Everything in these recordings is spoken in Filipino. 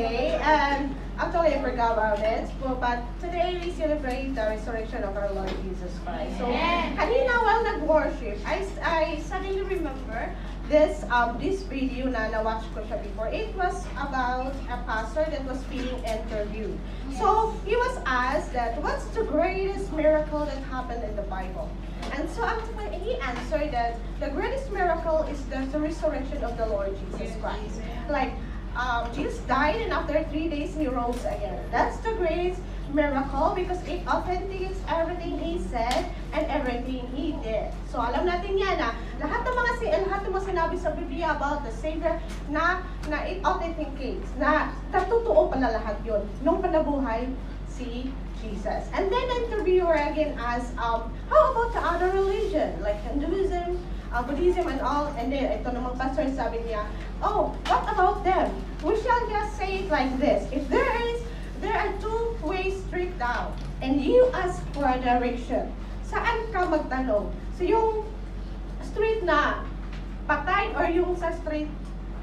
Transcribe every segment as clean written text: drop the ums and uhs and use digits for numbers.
today, and actually I forgot about it, but today we celebrate the resurrection of our Lord Jesus Christ. So, kanina while nag-worship, I suddenly remember this video na na-watch ko siya before. It was about a pastor that was being interviewed. So, he was asked that, what's the greatest miracle that happened in the Bible? And so actually, he answered that the greatest miracle is the resurrection of the Lord Jesus Christ. Like, Jesus died and after 3 days he rose again. That's the greatest miracle because it authenticates everything he said and everything he did. So alam natin yan na lahat ng mga sinabi sa Biblia about the Savior na it authenticates, na totoo pala lahat yun nung panabuhay si Jesus. And then the interviewer again asked, how about the other religion like Hinduism, Buddhism and all? And then ito namang pastor sabi niya, oh, what about them? We shall just say it like this. If there are two-way street down and you ask for a direction, saan ka magtanong? So yung street na patay or yung sa street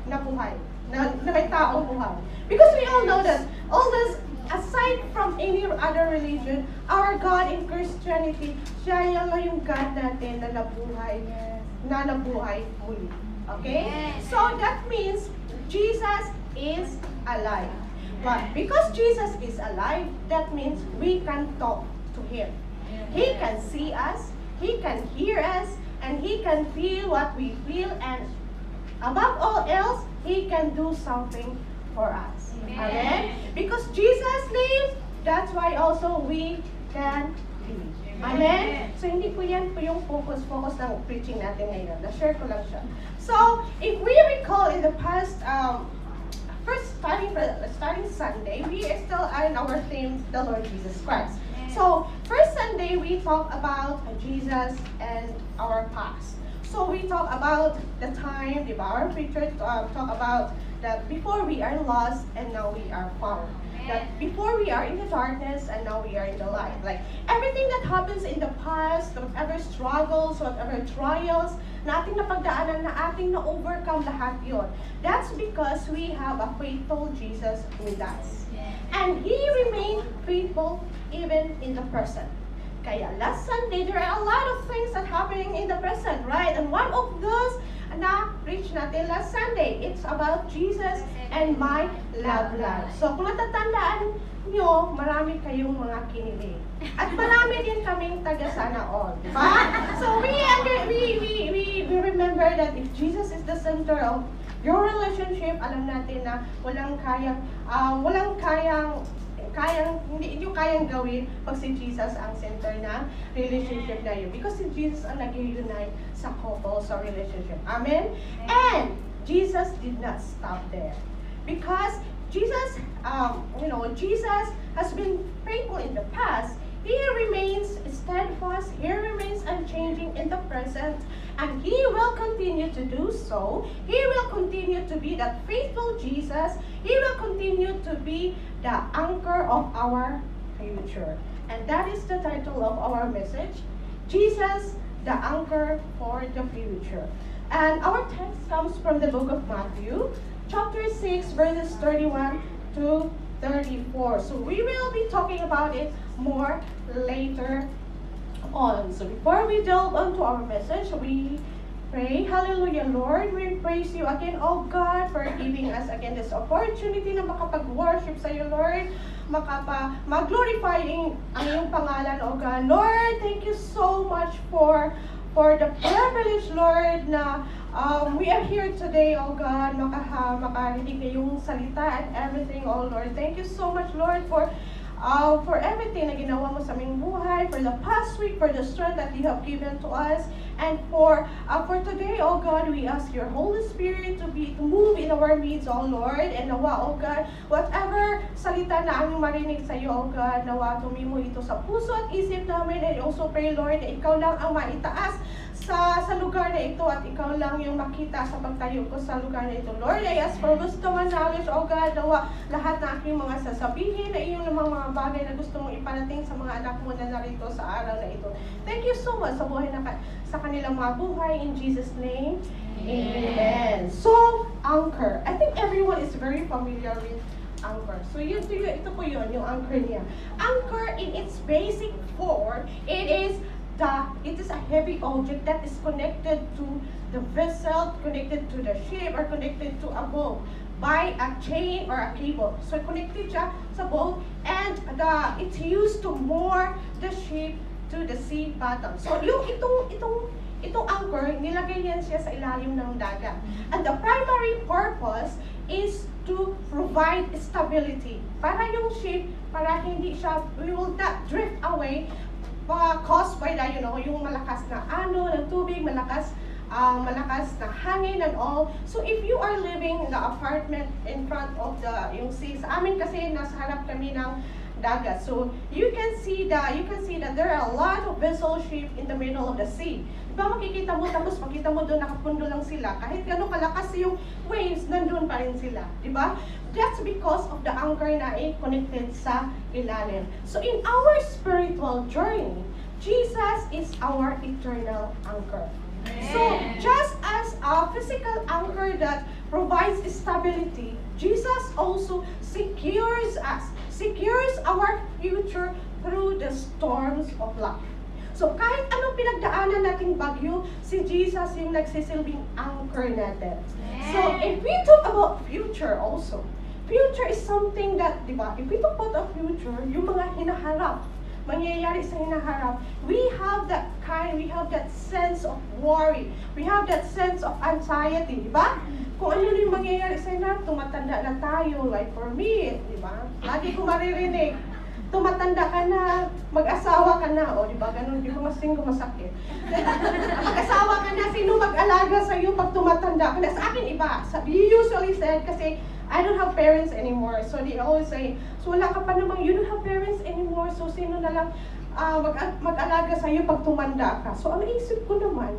na buhay, na may taong buhay? Because we all know that all this, aside from any other religion, our God in Christianity, siya yung God natin na nabuhay muli. Okay? So that means Jesus is alive. But because Jesus is alive, that means we can talk to Him. He can see us, He can hear us, and He can feel what we feel, and above all else, He can do something for us. Amen? Because Jesus lives, that's why also we can live. Amen? So, hindi po yan po yung focus ng preaching natin ngayon. Na-share ko lang siya. So, if we recall in the past, starting Sunday, we are still in our theme, the Lord Jesus Christ. So, first Sunday, we talk about Jesus and our past. So, we talk about the time, our preacher talk about that before we are lost and now we are found. That before we are in the darkness and now we are in the light. Like everything that happens in the past, whatever struggles, whatever trials, na ating napagdaanan, na ating na-overcome lahat yun. That's because we have a faithful Jesus with us. And He remained faithful even in the present. Kaya last Sunday, there are a lot of things that happening in the present, right? And one of those na-preach natin last Sunday, it's about Jesus and my love life. So kung natatandaan nyo, marami kayong mga kinilig. At marami din kaming taga-sana all. Diba? So we remember that if Jesus is the center of your relationship, alam natin na hindi nyo kayang gawin pag si Jesus ang center ng relationship na yun. Because si Jesus ang nag-unite sa couple, sa relationship. Amen? And Jesus did not stop there. Because Jesus, Jesus has been faithful in the past. He remains steadfast. He remains unchanging in the present. And He will continue to do so. He will continue to be that faithful Jesus. He will continue to be the anchor of our future. And that is the title of our message, Jesus, the anchor for the future. And our text comes from the book of Matthew, chapter 6, verses 31 to 34. So we will be talking about it more later on. So before we delve into our message, we pray. Hallelujah, Lord. We praise You again, oh God, for giving us again this opportunity na makapag-worship sa Iyo, Lord. Mag-glorify ang iyong pangalan, oh God. Lord, thank You so much for the privilege, Lord, na we are here today, oh God, makarinig na yung salita and everything, oh Lord. Thank You so much, Lord, for everything na ginawa mo sa aming buhay, for the past week, for the strength that You have given to us, and for today, oh God, we ask Your Holy Spirit to move in our midst, oh Lord, and nawa, oh God, whatever salita na aming marinig sa Iyo, oh God, nawa tumimo ito sa puso at isip namin, and also pray, Lord, na Ikaw lang ang maitaas sa lugar na ito at Ikaw lang yung makita sa pagtayo ko sa lugar na ito. Lord, I ask for wisdom and knowledge, oh God, nawa lahat na aking mga sasabihin na iyong mga bagay na gusto mong iparating sa mga anak mo na narito sa araw na ito. Thank You so much sa buhay sa kanilang mga buhay. In Jesus' name, Amen. So, anchor. I think everyone is very familiar anchor. So ito po yun, yung anchor niya. Anchor in its basic form, it is a heavy object that is connected to the vessel, connected to the ship, or connected to a boat by a chain or a cable. So connected siya sa boat, and it's used to moor the ship to the sea bottom. So yung itong anchor, nilagay yan siya sa ilalim ng dagat. And the primary purpose is to provide stability. Para yung ship, para hindi siya, we will not drift away caused by the, yung malakas na ng tubig, malakas na hangin and all. So if you are living in the apartment in front of yung sea, sa amin kasi nasa harap kami ng dagat. So you can see that there are a lot of vessel ship in the middle of the sea. Diba makikita mo, tapos makita mo doon nakapundo lang sila. Kahit gano'ng kalakas yung waves, nandun pa rin sila. Diba? That's because of the anchor na connected sa ilalim. So in our spiritual journey, Jesus is our eternal anchor. So just as a physical anchor that provides stability, Jesus also secures our future through the storms of life. So kahit anong pinagdaanan nating bagyo, si Jesus yung nagsisilbing anchor natin. So if we talk about future also, future is something that, di ba, if we talk about the future, yung mga hinaharap, mangyayari sa hinaharap, we have that sense of worry, we have that sense of anxiety, di ba? Kung ano yung mangyayari sa hinaharap, tumatanda na tayo, like for me, di ba? Lagi ko maririnig, tumatanda ka na, mag-asawa ka na, o di ba, ganun, di ba masakit. Mag-asawa ka na, sino mag-alaga sa iyo pag tumatanda ka na? Sa akin iba, he usually said, kasi I don't have parents anymore, so they always say, so wala ka pa namang, you don't have parents anymore, so sino na lang mag-alaga sa iyo pag tumanda ka? So ang isip ko naman,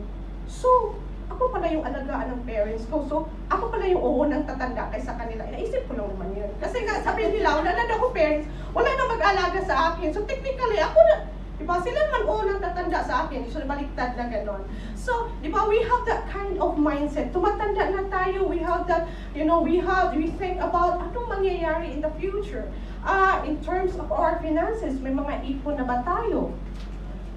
so ako pala yung alagaan ng parents ko, so ako pala yung unang tatanda kaysa kanila. Naisip ko lang naman yun. Kasi nga, sabi nila, wala na ako parents, wala na mag-alaga sa akin. So technically, ako na, diba, sila naman unang tatanda sa akin. So baliktad na gano'n. So, diba, we have that kind of mindset. Tumatanda na tayo, we have that, we think about anong mangyayari in the future. In terms of our finances, may mga ipon na ba tayo?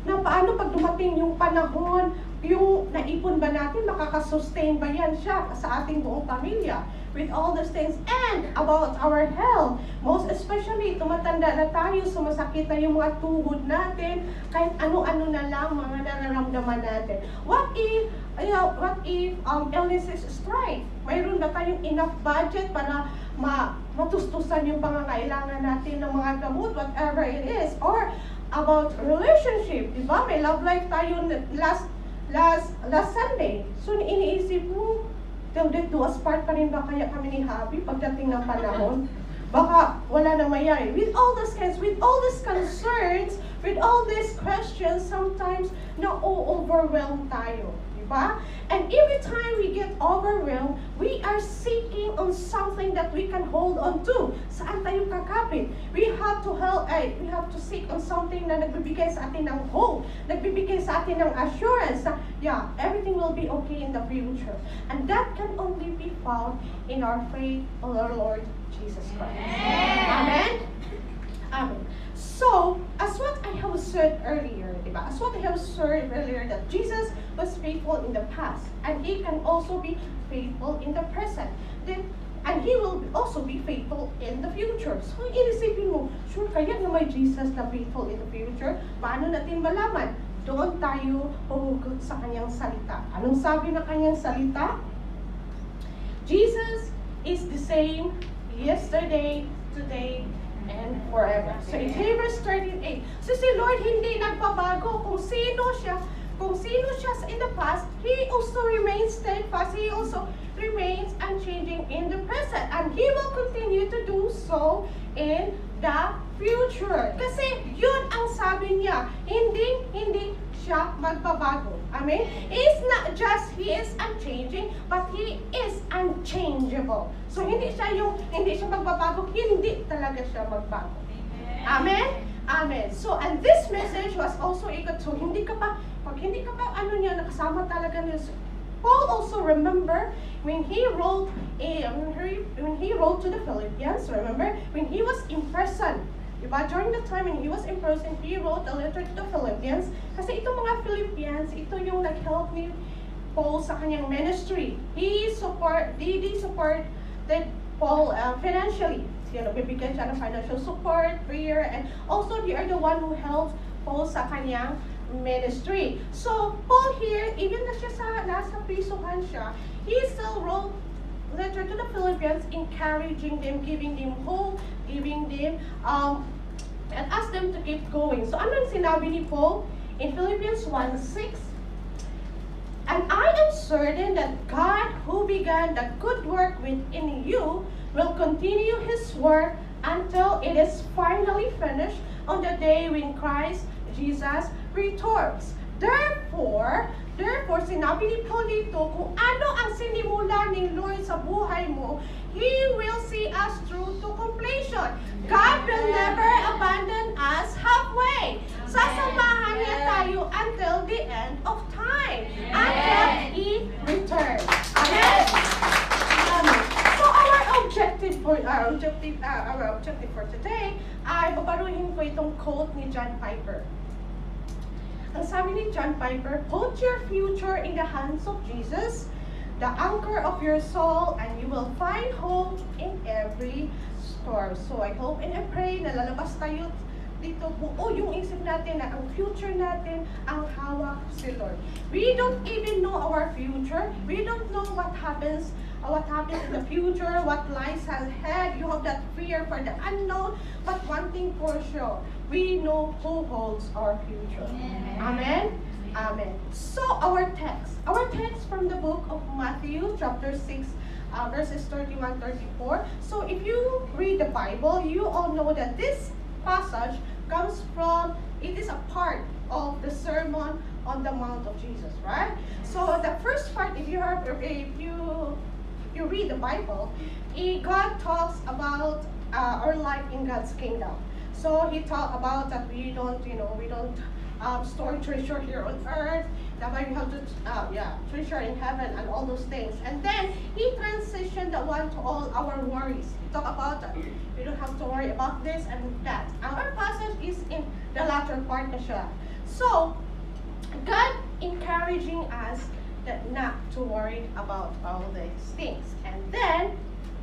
Na paano pag dumating yung panahon, yung naipon ba natin, makakasustain ba yan siya sa ating buong pamilya? With all those things, and about our health, most especially, tumatanda na tayo, sumasakit na yung mga tuhod natin, kahit ano-ano na lang mga nararamdaman natin. What if illnesses strike? Mayroon ba tayong enough budget para matustusan yung pangangailangan natin ng mga gamot, whatever it is? Or about relationship, di ba? May love life tayo last Sunday. So, iniisip mo, till death do us part pa rin ba kaya kami ni Happy pagdating ng panahon? Baka wala na mayari. With all these concerns, with all these questions, sometimes na-overwhelm tayo. Diba? And every time we get overwhelmed, we are seeking on something that we can hold on to. Saan tayo kakapit? We have to seek on something na nagbibigay sa atin ng hope, nagbibigay sa atin ng assurance na, everything will be okay in the future. And that can only be found in our faith on our Lord Jesus Christ. Amen? Amen. So, as what I have said earlier, diba? As what I have said earlier, that Jesus was faithful in the past, and He can also be faithful in the present. And He will also be faithful in the future. So, inisipin mo, sure kaya na may Jesus na faithful in the future? Paano natin malaman? Doon tayo huhugot sa Kanyang salita. Anong sabi ng Kanyang salita? Jesus is the same yesterday, today, and forever. So in Hebrews 13:8, so si Lord hindi nagbabago. Kung sino siya in the past, He also remains steadfast. He also remains unchanging in the present. And He will continue to do so in the future. Kasi yun ang sabi niya. Hindi siya magbabago. Amen? It's not just He is unchanging, but He is unchangeable. So hindi siya magbabago, hindi talaga siya magbago. Amen? Amen. So, and this message was also equal to, pag hindi ka pa, nakasama talaga Paul also, remember, when he wrote to the Philippians, remember, when he was in prison, diba? During the time when he was in prison, he wrote a letter to the Philippians. Kasi itong mga Philippians, ito yung nag-help ni Paul sa kanyang ministry. They supported Paul financially. Bibigyan siya ng financial support, prayer, and also they are the one who helped Paul sa kanyang ministry. So, Paul here, even na siya nasa prisuhan siya, he still wrote letter to the Philippians, encouraging them, giving them hope, giving them, and ask them to keep going. So, anong sinabi ni Paul in Philippians 1:6? And I am certain that God who began the good work within you will continue His work until it is finally finished on the day when Christ Jesus returns. Therefore, sinabi ni Paul dito, kung ano ang sinimula ni Lord sa buhay mo, He will see us through to completion. God will never abandon us halfway. Sasamahan niya tayo until the end of time. Until He returns. Amen? So our objective for today ay babaruhin ko itong quote ni John Piper. Ang sabi ni John Piper, put your future in the hands of Jesus, the anchor of your soul, and you will find hope in every storm. So I hope and I pray na lalabas tayo dito, buo yung isip natin na ang future natin ang hawak si Lord. We don't even know our future. We don't know what happens in the future, what lies ahead. You have that fear for the unknown. But one thing for sure, we know who holds our future. Amen? Amen. So our text from the book of Matthew, chapter 6, verses 31-34. So if you read the Bible, you all know that this passage comes from, it is a part of the Sermon on the Mount of Jesus, right? So the first part, if you read the Bible, God talks about our life in God's kingdom. So He talked about that we don't store treasure here on earth. That why we have to, treasure in heaven and all those things. And then He transitioned that one to all our worries. He talked about that. We don't have to worry about this and that. Our passage is in the latter part na siya. So, God encouraging us that not to worry about all these things. And then,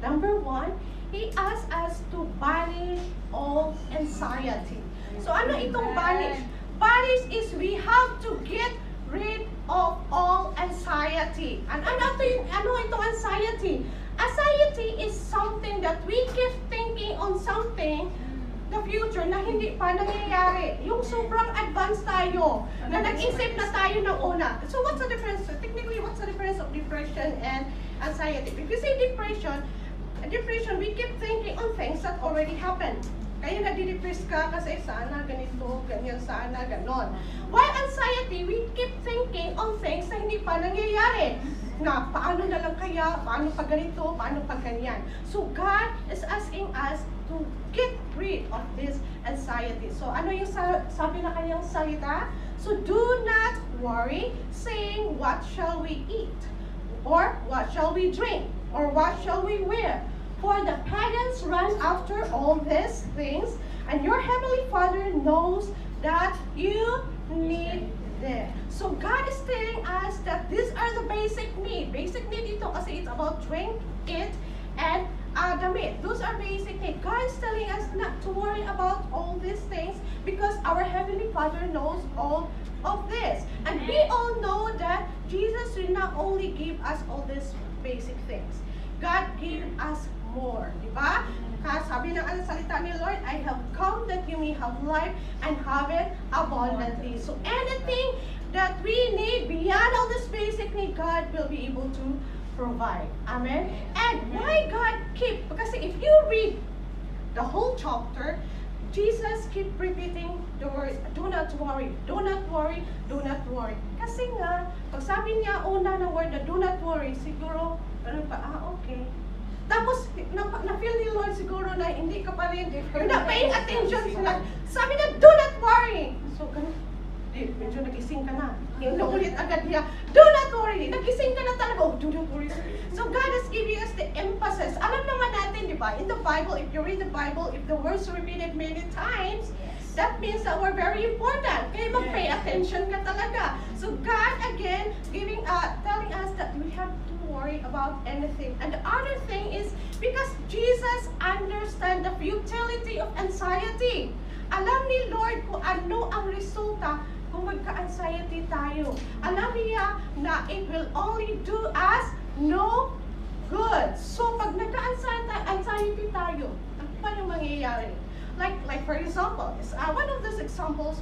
number 1, He asks us to banish all anxiety. So, ano itong banish? Banish is we have to get rid of all anxiety. And ano itong anxiety? Anxiety is something that we keep thinking on something, the future, na hindi pa nangyayari. Yung sobrang advanced tayo, na nag-isip na tayo ng una. So what's the difference? Technically, what's the difference of depression and anxiety? If you say depression, we keep thinking on things that already happened. Kaya nadidepress ka kasi sana ganito, ganyan, sana ganon. While anxiety, we keep thinking on things na hindi pa nangyayari. Na paano na lang kaya, paano pa ganito, paano pa ganyan. So God is asking us to get rid of this anxiety. So ano yung sabi na kanyang salita? So do not worry, saying what shall we eat? Or what shall we drink? Or what shall we wear? For the pagans run after all these things, and your heavenly Father knows that you need them. So God is telling us that these are the basic need. Basic need ito kasi it's about drink, eat, and damit. Those are basic needs. God is telling us not to worry about all these things because our heavenly Father knows all of this. And we all know that Jesus will not only give us all these basic things. God gave us more, di ba? Sabi ng salita ni Lord, I have come that you may have life and have it abundantly. So anything that we need beyond all this basic need, God will be able to provide. Amen? And why God keep? Because if you read the whole chapter, Jesus keep repeating the words, do not worry, do not worry, do not worry. Kasi nga, pag sabi niya una ng word na do not worry, siguro, ano pa, okay. Tapos, na-feel ni Lord siguro na hindi ka pa rin, you're not paying attention. Sabi na, do not worry. So, ganun. medyo nagising ka na. Yung naulit agad niya, do not worry, nagising ka na talaga. Oh, do not worry. So God is giving us the emphasis. Alam naman natin, di ba? In the Bible, if you read the Bible, if the words repeated many times, that means that we're very important. Kaya mag-pay attention ka talaga. So God, again, telling us that we have to worry about anything. And the other thing is, because Jesus understands the futility of anxiety. Alam ni Lord kung ano ang resulta kung magka-anxiety tayo. Alam niya na it will only do us no good. So, pag nagka-anxiety tayo, ano pa yung mangyayari? Like for example, one of those examples,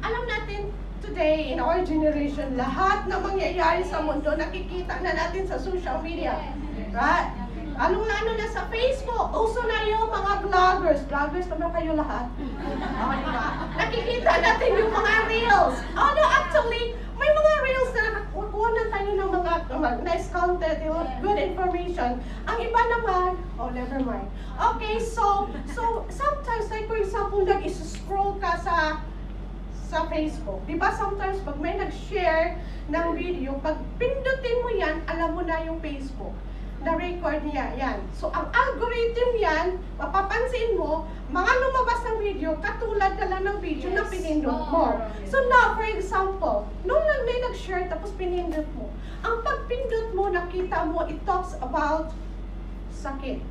alam natin today in our generation, lahat na mangyayari sa mundo, nakikita na natin sa social media. Right? Ano na sa Facebook, uso na yung mga vloggers. Vloggers naman kayo lahat. Diba? Nakikita natin yung mga reels. Actually, may mga reels na kukuha na tayo ng mga nice content, good information. Ang iba naman, never mind. Okay, so sometimes, like for example, nag-scroll ka sa Facebook. Diba sometimes pag may nag-share ng video, pag pindutin mo yan, alam mo na yung Facebook. Na-record niya yan. So, ang algorithm yan, mapapansin mo, mga lumabas ng video, katulad na lang ng video na pinindot mo. So now, for example, nung lang may nag-share, tapos pinindot mo, ang pagpindot mo, nakita mo, it talks about sakit.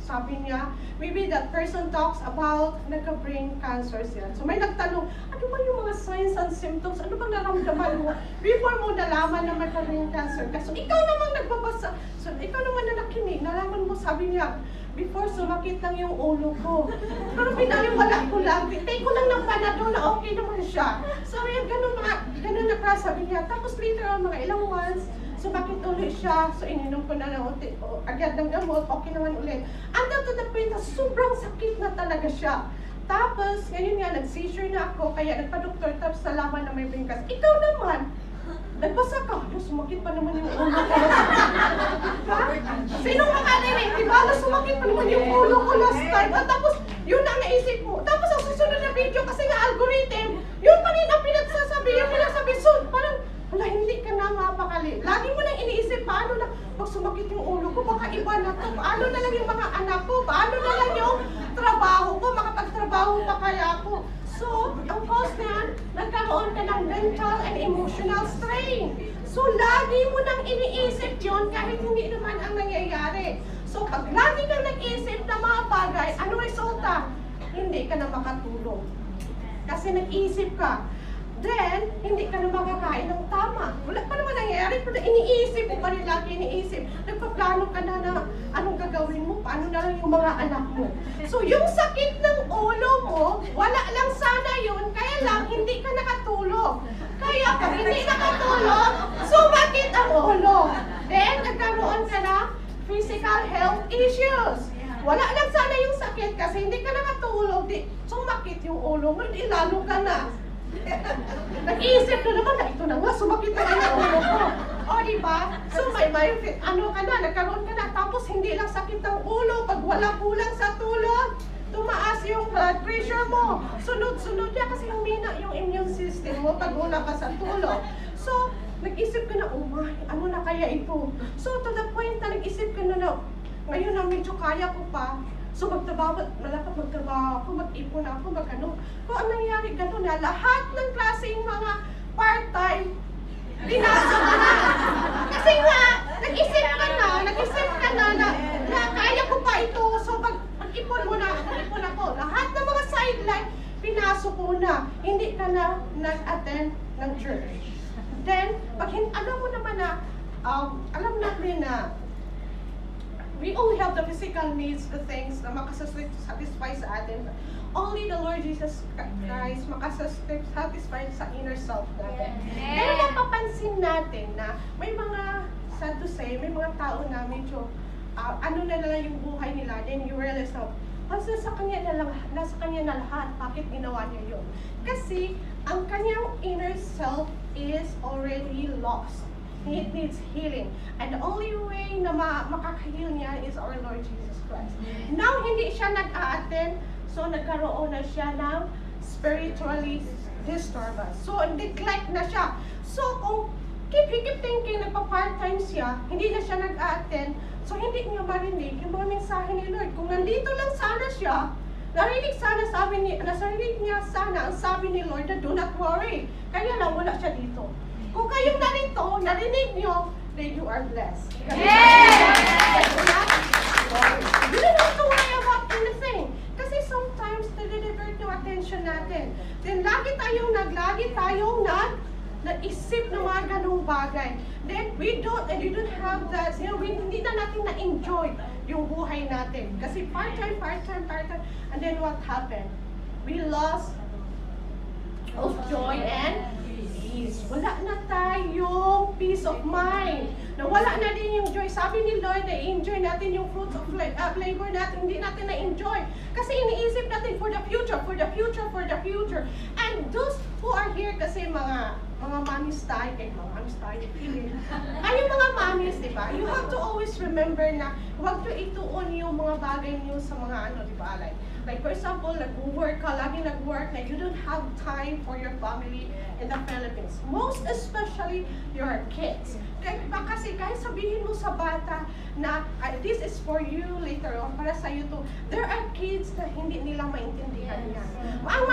Sabi niya, maybe that person talks about nagka-brain cancer siya. So may nagtanong, ano ba yung mga signs and symptoms? Ano bang naramdaman mo before mo nalaman na magka-brain cancer ka? So ikaw namang nagbabasa. So ikaw naman na nakinig, nalaman mo, sabi niya, before sumakit lang yung ulo ko. Pero pinaliwala ko lang, take ko lang ng panadol na okay naman siya. So yan, ganun na sabi niya. Tapos later on, mga ilang months, sumakit ulit siya. So, ininom ko na agad ng gamot, okay naman ulit. Until to the point na sobrang sakit na talaga siya. Tapos, ngayon nga, nag-seizure na ako, kaya nagpa-doktor, tapos nalaman na may brain cancer. Ikaw naman, nagbasa ka, sumakit pa naman yung ulo ko. Sinong makarinig? Diba, sumakit pa naman yung ulo ko last time. At tapos, yun ang naisip mo. Tapos, ang susunod na video, kasi nga algorithm, yun pa rin ang pinagsasabi. So, parang, wala, hindi ka na mapakali. Lagi mo nang iniisip, paano na, pag sumakit yung ulo ko, baka iba na to. Paano na lang yung mga anak ko? Paano na lang yung trabaho ko? Makapagtrabaho pa kaya ako? So, ang cause na, nagkaroon ka ng mental and emotional strain. So, lagi mo nang iniisip yun kahit hindi naman ang nangyayari. So, pag lagi kang nag-isip na mga bagay, ano resulta? Hindi ka na makatulog. Kasi nag-isip ka. Then, hindi ka na makakain ng tama. Wala pa naman nangyayari, pero iniisip mo pa rin lagi, iniisip. Nagpaplano ka na anong gagawin mo, paano na lang yung mga anak mo. So, yung sakit ng ulo mo, wala lang sana yun, kaya lang hindi ka nakatulog. Kaya pag hindi nakatulog, sumakit ang ulo. Then, nagkaroon ka na physical health issues. Wala lang sana yung sakit kasi hindi ka nakatulog, sumakit yung ulo mo, hindi lalo ka na. Nag-iisip na naman na ito na nga, sumakit na yung ulo ko. Diba? So may nagkaroon ka na, tapos hindi lang sakit ng ulo, pag wala kulang sa tulog, tumaas yung blood pressure mo. Sunod-sunod niya kasi humina yung immune system mo pag wala ka sa tulog. So, nag-isip ka na, ano na kaya ito? So, to the point na nag-isip ka na, ngayon na medyo kaya ko pa, so magtrabaho ako, mag-ipon ako, Kung ang nangyari gano'n na, lahat ng klaseng mga part-time, pinasok ka na. Kasi nga, nag-isip ka na kaya ko pa ito. So mag-ipon ako. Lahat ng mga sideline, pinasok ko na. Hindi ka na nag-attend ng church. Then, alam mo naman na, alam natin na, we only have the physical needs, the things na makasatisfy sa atin. Only the Lord Jesus Christ makasatisfy sa inner self natin. Pero mapapansin natin na may mga, sad to say, may mga tao na medyo, ano na lang yung buhay nila, then you realize na, nasa kanya na lahat, bakit ginawa niya yun? Kasi, ang kanyang inner self is already lost. It needs healing. And the only way na makaka-heal niya is our Lord Jesus Christ. Now, hindi siya nag-a-attend, so nagkaroon na siya ng spiritually disturbance. So, neglect na siya. So, kung keep thinking, nagpa-part-time siya, hindi na siya nag-attend, so hindi niya marinig yung mga mensahe ni Lord. Kung nandito lang sana siya, narinig niya sana ang sabi ni Lord na do not worry. Kaya lang wala siya dito. Kung kayong narito, narinig niyo, then you are blessed. You don't have to worry about anything. Kasi sometimes, nade-divert yung attention natin. Then, lagi tayong nag-isip ng mga ganong bagay. Then, we don't have that, hindi na natin na-enjoy yung buhay natin. Kasi part-time, and then what happened? We lost of joy and peace. Wala na tayong peace of mind. Nawala na din yung joy. Sabi ni Lord, na-enjoy natin yung fruits of labor natin. Hindi natin na-enjoy. Kasi iniisip natin for the future. And those who are here, kasi mga mommies tayo, yung mga mommies, di ba? You have to always remember na huwag to ituon yung mga bagay niyo sa mga di ba? Like for example, nag-work ka, laging nag-work na you don't have time for your family in the Philippines. Most especially your kids. Kasi kahit sabihin mo sa bata na this is for you later on, para sa iyo to, there are kids na hindi nila maintindihan yan. Ang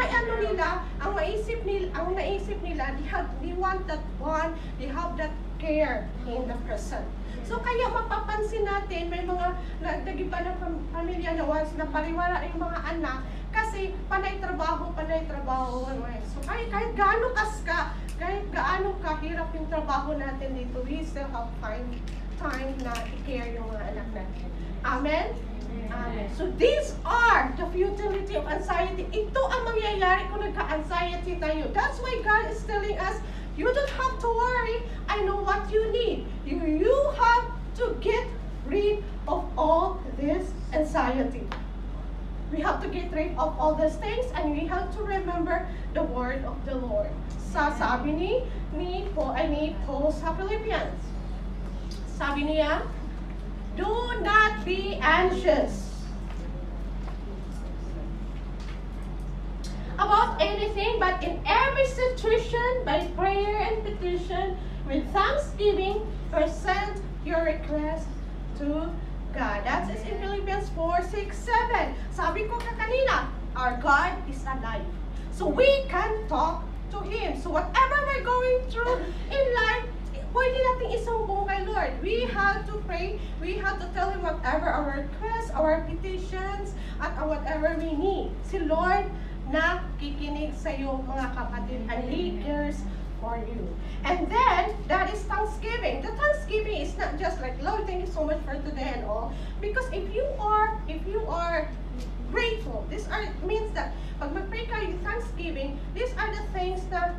naisip nila, they want that bond, they have that care in the present. So kaya mapapansin natin, may mga nagdagiba ng pamilya na once na pariwara yung mga anak kasi panay trabaho. So kahit gaano kahirap yung trabaho natin dito, we still have time na i-care yung mga anak natin. Amen? Amen. So these are the futility of anxiety. Ito ang mangyayari kung nagka-anxiety tayo. That's why God is telling us, you don't have to worry. I know what you need. You have to get rid of all this anxiety. We have to get rid of all these things and we have to remember the word of the Lord. Sabi ni Paul sa Philippians. Sabi niya, do not be anxious about anything, but in every situation, by prayer and petition, with thanksgiving, present your request to God. That is in Philippians 4:6-7. Sabi ko kanina, our God is alive. So we can talk to Him. So whatever we're going through in life, pwede natin isumbong kay Lord. We have to pray. We have to tell Him whatever our requests, our petitions, at whatever we need. Si Lord na kikinig sa iyo, mga kapatid, and He cares for you. And then, that is thanksgiving. The thanksgiving is not just like, Lord, thank you so much for today and all. Because if you are grateful, means that pag mag-pray ka yung thanksgiving, these are the things na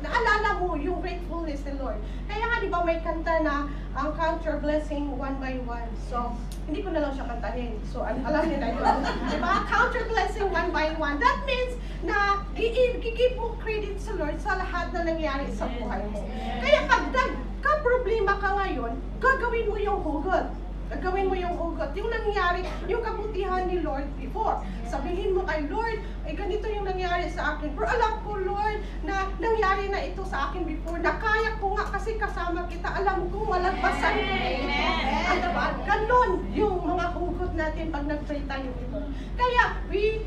naalala mo yung gratefulness ni Lord. Kaya nga, di ba may kanta na count your blessing one by one. So, hindi ko na lang siya kantahin. So, alam niyo na yun. Di ba? Count your blessing one by one. That means na i-give mo credit sa Lord sa lahat na nangyari sa buhay mo. Kaya pag nagka-problema ka ngayon, gagawin mo yung hugot. Yung nangyari, yung kabutihan ni Lord before. Sabihin mo kay Lord, ay ganito yung nangyari sa akin. Pero alam ko, Lord, na nangyari na ito sa akin before. Nakaya ko nga kasi kasama kita. Alam ko, malagpasan ko na ito. Ganon yung mga hugot natin pag nag-pray tayo ito. Kaya, very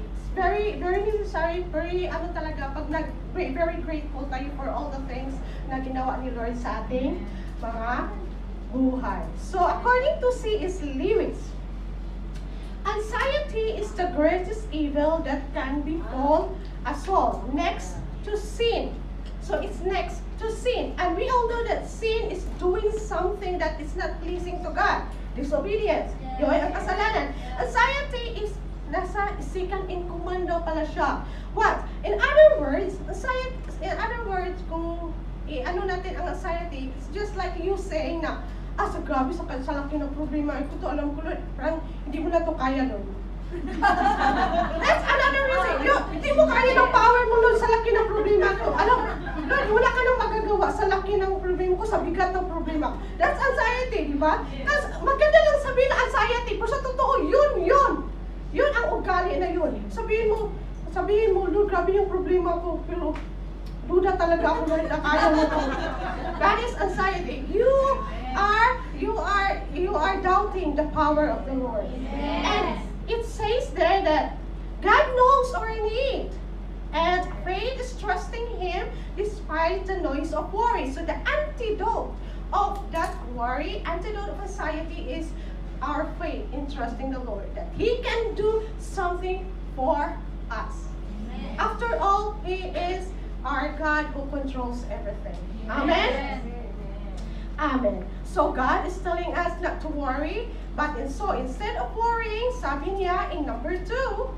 necessary, very grateful tayo for all the things na ginawa ni Lord sa ating mga buhay. So, according to C.S. Lewis, anxiety is the greatest evil that can befall us all, next to sin. So, it's next to sin. And we all know that sin is doing something that is not pleasing to God. Disobedience. Yun ang kasalanan. Anxiety is nasa second in command pala siya. What? In other words, kung ano natin ang anxiety, it's just like you saying na, so grabe sa laki ng problema. Ito to, alam ko, Lord, parang hindi mo na to kaya, Lord. That's another reason. Hindi mo kaya ng power mo, Lord, sa laki ng problema ko. Alam, Lord, wala ka nang magagawa sa laki ng problema ko, sa bigat ng problema. That's anxiety, di ba? Tapos, maganda lang sabihin na anxiety, pero sa totoo, yun ang ugali na yun. Sabihin mo sabihin mo, Lord, grabe yung problema ko, pero duda talaga ako na kaya mo to. That is anxiety. You are doubting the power of the Lord. And it says there that God knows our need. And faith is trusting Him despite the noise of worry. So the antidote of that worry, antidote of anxiety is our faith in trusting the Lord. That He can do something for us. After all, He is our God who controls everything. Amen? Amen. So God is telling us not to worry, but instead of worrying, sabi niya in number 2,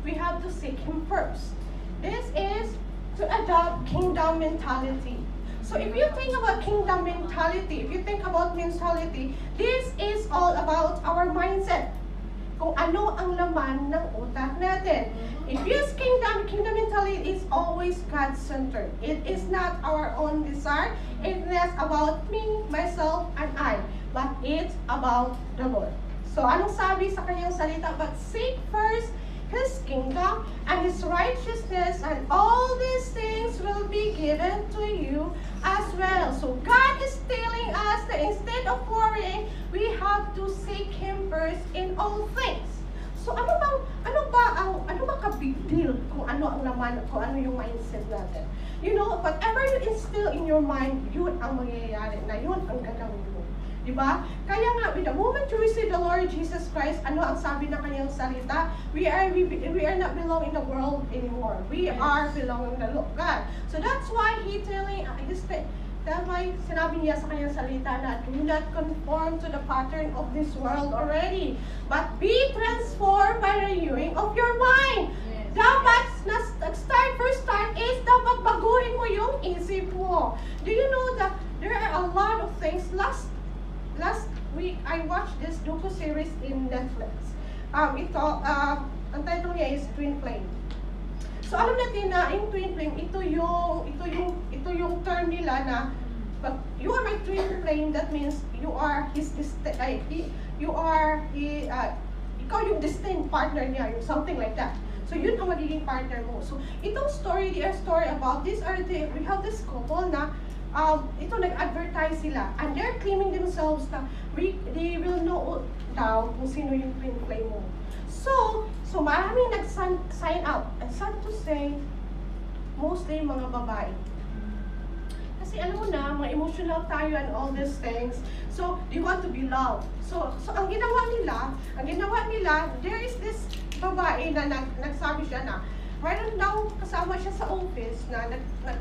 we have to seek Him first. This is to adopt kingdom mentality. So if you think about kingdom mentality, if you think about mentality, this is all about our mindset. Kung ano ang laman ng utak natin. If yes, kingdom mentality is always God-centered. It is not our own desire. It is about me, myself, and I. But it's about the Lord. So anong sabi sa kanyang salita? But seek first His kingdom and His righteousness, and all these things will be given to you as well. So God is telling us that instead of worrying, we have to seek Him first in all things. So ano ba ka-big deal kung ano ang laman, kung ano yung mindset natin? You know, whatever you instill in your mind, yun ang mangyayari na, yun ang gagawin mo. Diba? Kaya nga, with the moment you receive the Lord Jesus Christ, ano ang sabi ng kanyang salita? We are not belong in the world anymore. We are belong in the God. So that's why He telling, that's why sinabi niya sa kanyang salita na, do not conform to the pattern of this world already, but be transformed by the renewing of your mind. Dapat, first start is dapat baguhin mo yung isip mo. Do you know that there are a lot of things? Last week, I watched this docu-series in Netflix. Ang title niya is Twin Flame. So alam natin na in Twin Flame, ito yung term nila na but you are my twin flame, that means you are ikaw yung destined partner niya, yung something like that. So yun ang magiging partner mo. So itong story, they are story about we have this couple na ito nag-advertise sila and they're claiming themselves na they will know daw kung sino yung twin flame mo. So maraming nag-sign up. And sad to say, mostly mga babae. Kasi alam mo na, mga emotional tayo and all these things. So, they want to be loved. So ang ginawa nila, there is this babae na nagsabi siya na, mayroon daw kasama siya sa office na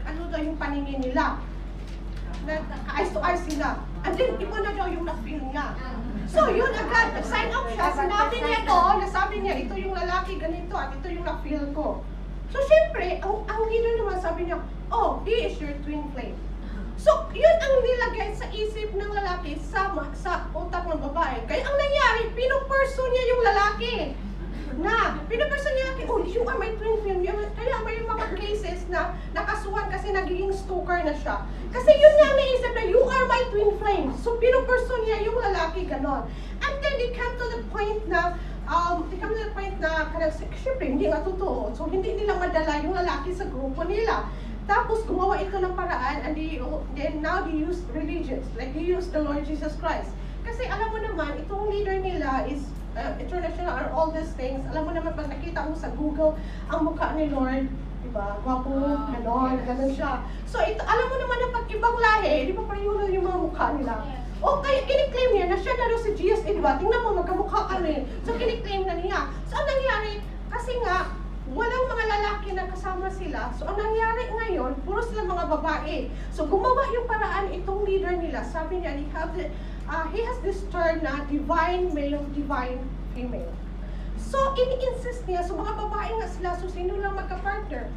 ano daw yung paningin nila. Eyes to eyes sila. And then, iba na daw yung na-feel niya. So, yun agad, nag-sign up siya. Sinabi niya nasabi niya, ito yung lalaki, ganito, at ito yung na-feel ko. So, syempre, ang leader naman sabi niya, oh, he is your twin flame. So, yun ang nilagay sa isip ng lalaki sa utak ng babae. Kaya ang nangyari, pinuperson niya yung lalaki. Pinuperson niya, oh, you are my twin flame. Kaya may mga cases na nakasuhan kasi nagiging stalker na siya. Kasi yun nga naisip na, you are my twin flame. So, pinuperson niya yung lalaki, ganon. And then, they come to the point na, syempre, hindi nga totoo. So, hindi nila madala yung lalaki sa grupo nila. Tapos, gumawa ito ng paraan, and now they use religions, like they use the Lord Jesus Christ. Kasi alam mo naman, itong leader nila is international or all these things. Alam mo naman, pag nakita mo sa Google, ang mukha ni Lord, diba? Gwapo, ganon siya. So, alam mo naman na pag ibang lahi, di ba pareho yung mga mukha nila? O kaya kiniklaim niya na siya na rin si Jesus, diba? Tingnan mo, magkamukha ka rin. So, kiniklaim na niya. So, ang nangyari, kasi nga, walang mga lalaki na kasama sila. So, ang nangyari ngayon, puro sila mga babae. So, gumawa yung paraan itong leader nila. Sabi niya, he has this term na divine male, divine female. So, ini-insist niya, so mga babae nga sila, so sino lang magka-partner?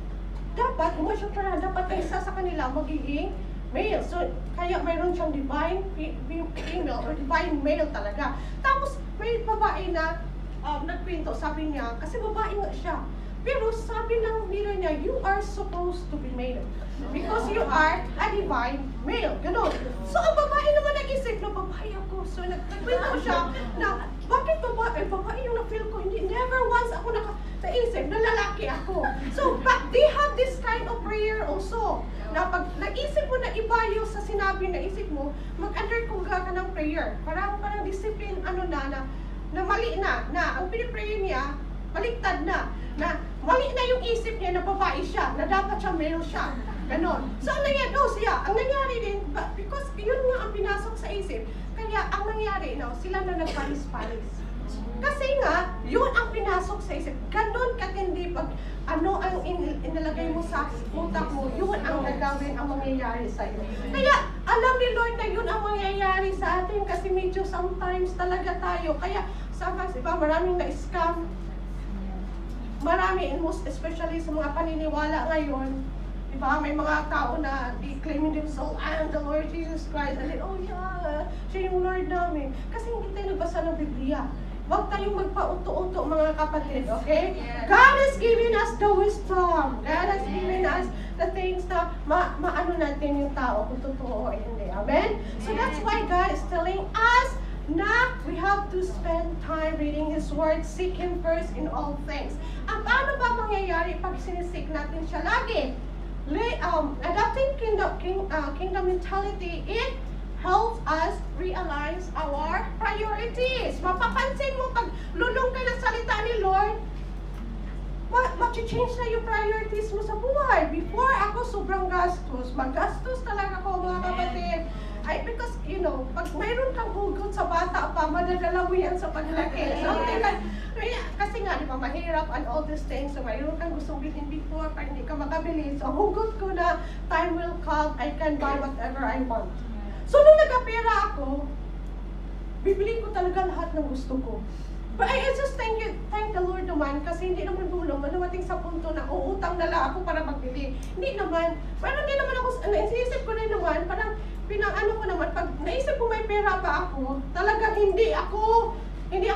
Dapat, gumawa siya paraan, dapat isa sa kanila magiging male. So, kaya mayroon siyang divine female or divine male talaga. Tapos, may babae na nagpinto, sabi niya, kasi babae nga siya. Pero sabi ng leader niya, you are supposed to be male. Because you are a divine male. Ganon. So ang babae naman nag-isip na babae ako. So nagkwento siya na, bakit babae? Babae yung na-feel ko. Hindi, never once ako naisip na lalaki ako. So, but they have this kind of prayer also. Na pag naisip mo na iba yung sa sinabi, naisip mo, mag-underkuga ka ng prayer. Parang discipline, na mali na ang pinipray niya, baliktad na mali na yung isip niya na babae siya, na dapat siya male siya. Ganon. So, ang nangyari din, because yun nga ang pinasok sa isip, kaya ang nangyari, sila na nagpalis-palis. Kasi nga, yun ang pinasok sa isip. Ganon katindi pag ano ang inilagay mo sa utak mo, yun ang gagawin, ang mangyayari sa iyo. Kaya, alam ni Lord na yun ang mangyayari sa atin kasi medyo sometimes talaga tayo. Kaya, diba, maraming na-scam. Marami, most especially sa mga paniniwala ngayon, diba, may mga tao na claiming themselves, I am the Lord Jesus Christ. And then, oh yeah, siya yung Lord namin. Kasi hindi tayo nagbasa ng Biblia. Huwag tayong magpa-uto-uto mga kapatid, okay? God has given us the wisdom. God has given us the things na maano natin yung tao kung totoo o hindi. Amen? So that's why God is telling us na we have to spend time reading His Word, seek Him first in all things. Ang paano ba mangyayari pag sinisik natin siya lagi? Adopting kingdom mentality, it helps us realize our priorities. Mapapansin mo pag lulong ka ng salita ni Lord, mag-change na yung priorities mo sa buhay. Before, ako sobrang gastos. Magastos talaga ako, mga kapatid. Because, pag mayroon kang hugot sa bata pa, madadala mo yan sa paglaki. Something like, kasi nga, di ba, mahirap and all these things. So, mayroon kang gustong bilhin before, pag hindi ka makabili. So, hugot ko na, time will come, I can buy whatever I want. So, nung nagkapera ako, bibili ko talaga lahat ng gusto ko. But I just thank the Lord naman kasi hindi naman dumating sa punto na uutang na lang ako para magbili. Hindi naman. Parang hindi naman ako, naisip ko rin naman, parang ko naman, pag naisip ko may pera pa ako, talaga hindi ako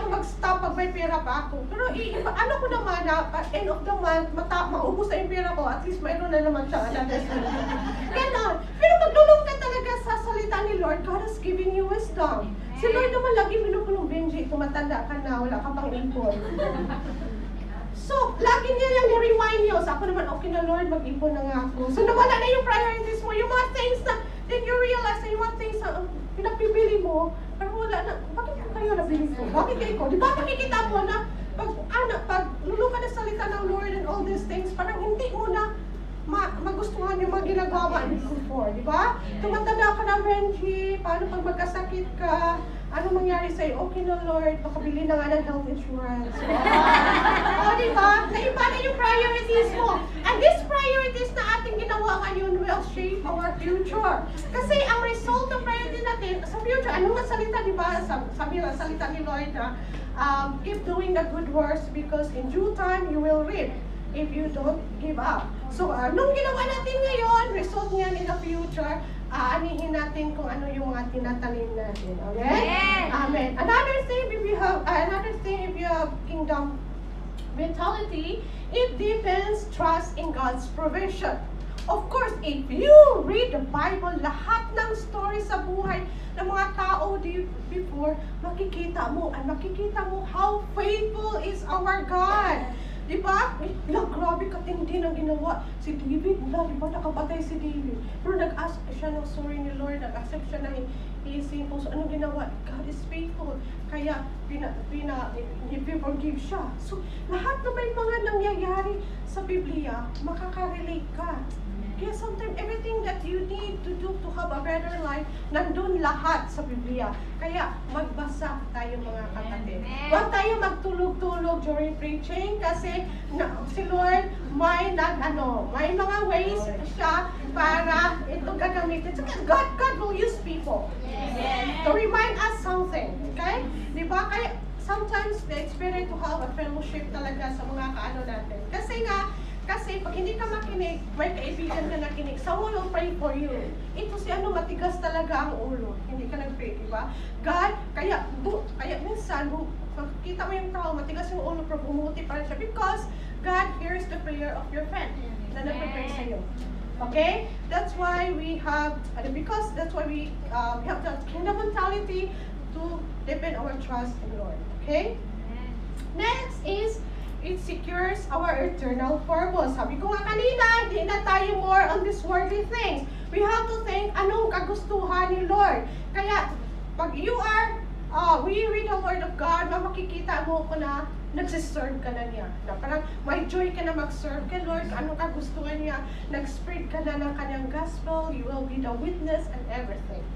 mag-stop pag may pera pa ako. Pero ko naman na, end of the month, maubos na yung pera ko, at least mayroon na naman siya. Ganon. Pero magdulong ka talaga sa salita ni Lord, God has given you wisdom. Si Lord naman lagi minukulong Benji, tumatanda ka na, wala ka pang ipon. So, lagi niya lang ni-remind niyo. So, ako naman, okay na Lord, mag-ipon na nga ako. So, nawala na yung priorities mo, yung mga things na, then you realize na yung mga things na pinapibili mo, parang wala na, bakit kayo nabili ko? Bakit kayo? Di ba makikita mo na, pag lulong ka na salita ng Lord and all these things, parang hindi mo na magustuhan yung mga ginagawa before, di ba? Tumatanda ka na, Benji, paano pag magkasakit ka? Ano mangyari sa'yo? Okay na, Lord, makabili na nga ng health insurance. O, di ba? Naiba na yung priorities mo. And these priorities na ating ginawa ngayon will shape our future. Kasi ang result ng priorities natin sa future, ano nga salita, di ba? Sabi ng salita ni Lord na, keep doing the good works because in due time you will reap if you don't give up. So, nung ginawa natin ngayon, result niyan in the future, anihin natin kung ano yung mga tinatanim natin. Okay? Amen. Amen. Another thing, if you have kingdom mentality, it deepens trust in God's provision. Of course, if you read the Bible, lahat ng story sa buhay ng mga tao before, makikita mo how faithful is our God. Diba? Grabe katindi ng ginawa. Si David, diba nakapatay si David? Pero nag-ask siya ng sorry ni Lord, nag-accept siya ng iisipin. So, anong ginawa? God is faithful. Kaya, i-forgive siya. So, lahat na may mga nangyayari sa Biblia, makaka-relate ka. Kaya sometimes, everything that you need to do to have a better life, nandun lahat sa Biblia. Kaya, magbasa tayo mga kapatid. Huwag tayo magtulog-tulog during preaching kasi si Lord may mga ways siya para ito gagamitin. So, God will use people to remind us something. Okay? Di ba? Kaya, sometimes, it's better to have a fellowship talaga sa mga kaano natin. Kasi pag hindi ka makinig, may kaibigan ka nakinig, someone will pray for you. Ito matigas talaga ang ulo. Hindi ka nag-pray, di ba? God, kaya minsan, makikita mo yung tao, matigas yung ulo, pero bumuti pa rin siya. Because God hears the prayer of your friend na nag-pray sa'yo. Okay? That's why we have the kingdom mentality to deepen our trust in Lord. Okay? Next is it secures our eternal purpose. Sabi ko nga kanina, hindi na tayo more on these worldly things. We have to think, anong kagustuhan ni Lord? Kaya, pag you are, we read the Word of God, makikita mo ko na nagsiserve ka na niya. Na parang may joy ka na mag-serve kay Lord, anong kagustuhan niya, nag-spread ka na ng kanyang gospel, you will be the witness and everything.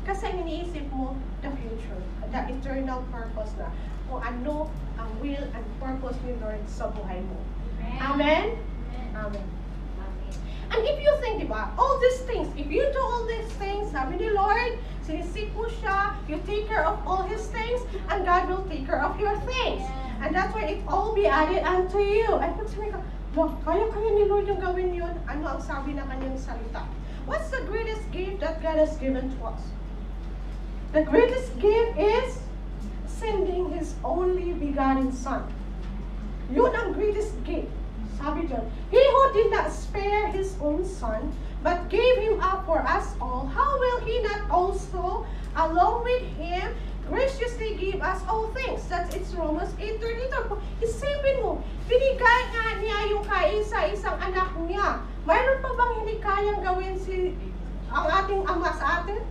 Kasi iniisip mo the future, the eternal purpose na, kung ano ang will and purpose ni Lord sa buhay mo. Amen? Amen. And if you think, diba, all these things, if you do all these things, sabi ni Lord, sinisik mo siya, you take care of all His things, and God will take care of your things. And that's why it all be added unto you. And pag sabi ka, kaya ni Lord yung gawin yun? Ano ang sabi ng kanyang salita? What's the greatest gift that God has given to us? The greatest gift is sending His only begotten Son. Yun ang greatest gift. Sabi dyan, He who did not spare His own Son, but gave Him up for us all, how will He not also, along with Him, graciously give us all things? That's it's Romans 8:32. Isipin mo, binigay nga niya yung kaisa-isang anak niya. Mayroon pa bang hindi kayang gawin ang ating Ama sa atin?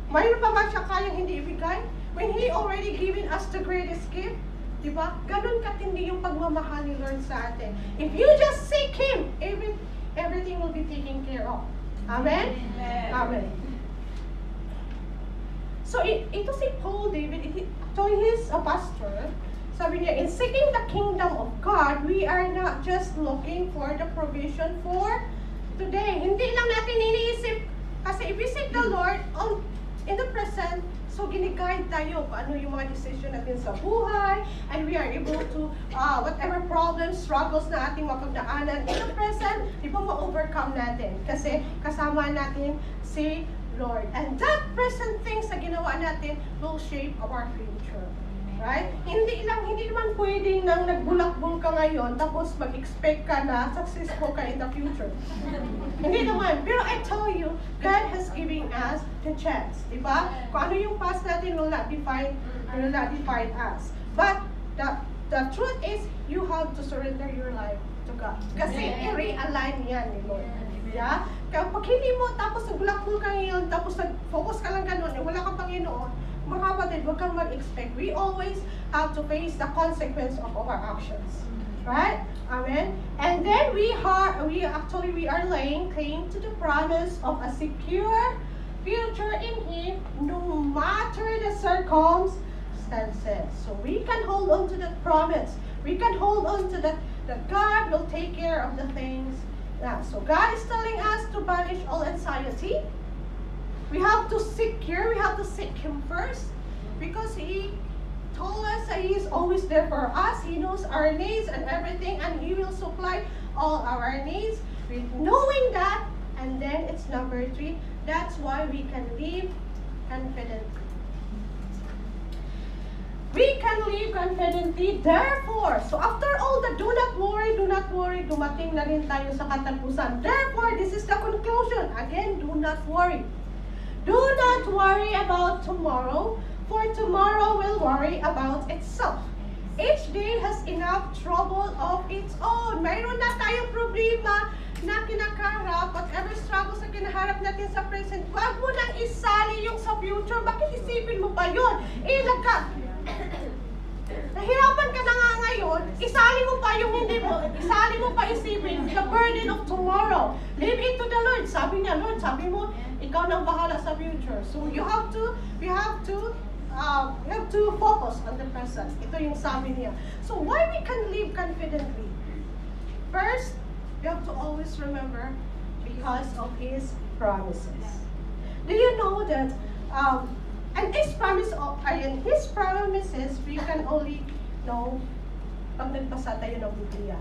Mayroon pa ba siya kayang hindi ibigay? When He already given us the greatest gift? Diba? Ganun katindi yung pagmamahal ni Lord sa atin. If you just seek Him, everything will be taken care of. Amen? Amen. So, ito si Paul David, actually he's a pastor. Sabi niya, in seeking the kingdom of God, we are not just looking for the provision for today. Hindi lang natin iniisip, kasi if we seek the Lord in the present, so gini-guide tayo kung ano yung mga decision natin sa buhay, and we are able to, whatever problems, struggles na ating mapagdaanan in the present, di ba ma-overcome natin? Kasi kasama natin si Lord. And that present things na ginawa natin will shape our future. Right? Hindi naman pwedeng nang nagbulakbul ka ngayon, tapos mag-expect ka na successful ka in the future. Hindi naman. Pero I tell you, God has given us the chance. Diba? Kung ano yung past natin will not define us. But the truth is, you have to surrender your life to God. Kasi i-realign yan ni Lord. Yeah? Kaya pag hindi mo, tapos nagbulakbul ka ngayon, tapos nag-focus ka lang ganun, wala kang Panginoon, mga kapatid, huwag kang mag-expect. We always have to face the consequence of our actions. Right? Amen? And then we are laying claim to the promise of a secure future in Him, no matter the circumstances. So we can hold on to that promise. We can hold on to that God will take care of the things. So God is telling us to banish all anxiety. We have to seek Him first, because He told us that He is always there for us. He knows our needs and everything, and He will supply all our needs. Knowing that, and then it's number 3, that's why we can live confidently. We can live confidently, therefore. So after all the do not worry, dumating na rin tayo sa katapusan. Therefore, this is the conclusion. Again, do not worry. Do not worry about tomorrow, for tomorrow will worry about itself. Each day has enough trouble of its own. Mayroon na tayong problema na kinakarap, whatever struggles na kinaharap natin sa present. Huwag mo nang isali yung sa future. Bakit isipin mo pa yun? Nahirapan ka na nga ngayon, isali mo pa yung hindi mo, isali mo pa isipin the burden of tomorrow. Leave it to the Lord. Sabi niya, Lord, sabi mo, ikaw nang bahala sa future. So we have to focus on the present. Ito yung sabi niya. So why we can live confidently? First, you have to always remember because of His promises. Do you know that and His promises we can only know pag nagbasa tayo ng Biblia.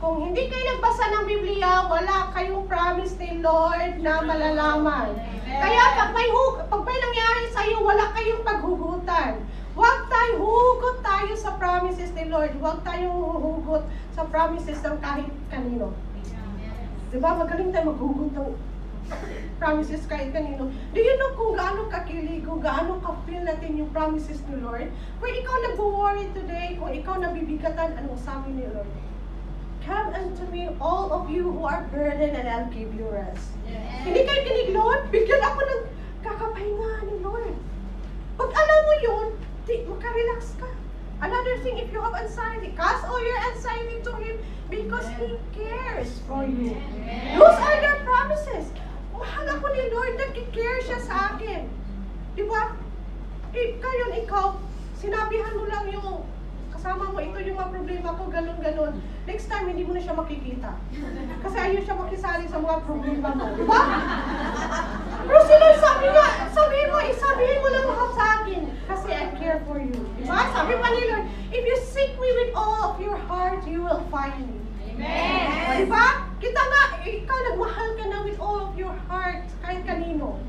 Kung hindi kayo nagbasa ng Biblia, wala kayong promise ni Lord na malalaman. Kaya pag may nangyari sa iyo, wala kayong paghugutan. Huwag hugot tayo sa promises ni Lord. Huwag tayong huhugot sa promises ng kahit kanino. Diba? Magaling tayo maghugot ng promises kahit kanino. Do you know kung gaano kakilig, kung gaano ka-feel natin yung promises ni Lord? Kung ikaw nag-worry today, kung ikaw nabibigatan, anong sabi ni Lord? Come unto me, all of you who are burdened, and I'll give you rest. Yes. Hindi kayo kinig, Lord? Bigyan ako ng kakapahinga ni Lord. Pag alam mo yun, makarelax ka. Another thing, if you have anxiety, cast all your anxiety to Him because He cares for you. Those are the promises. Mahal ako ni Lord, nag-care siya sa akin. Di ba? Ikaw, sinabihan mo lang yung kasama mo, ito yung mga problema ko, ganun-ganun. Next time, hindi mo na siya makikita. Kasi ayaw siya makisali sa mga problema mo. Di ba? Pero sila sabihin mo lang ako sa akin. Kasi I care for you. Di ba? Sabi pa ni Lord, if you seek me with all of your heart, you will find me. Amen. Di ba? Kita nga, ikaw nagmahal ka na with all of your heart, kahit kanino.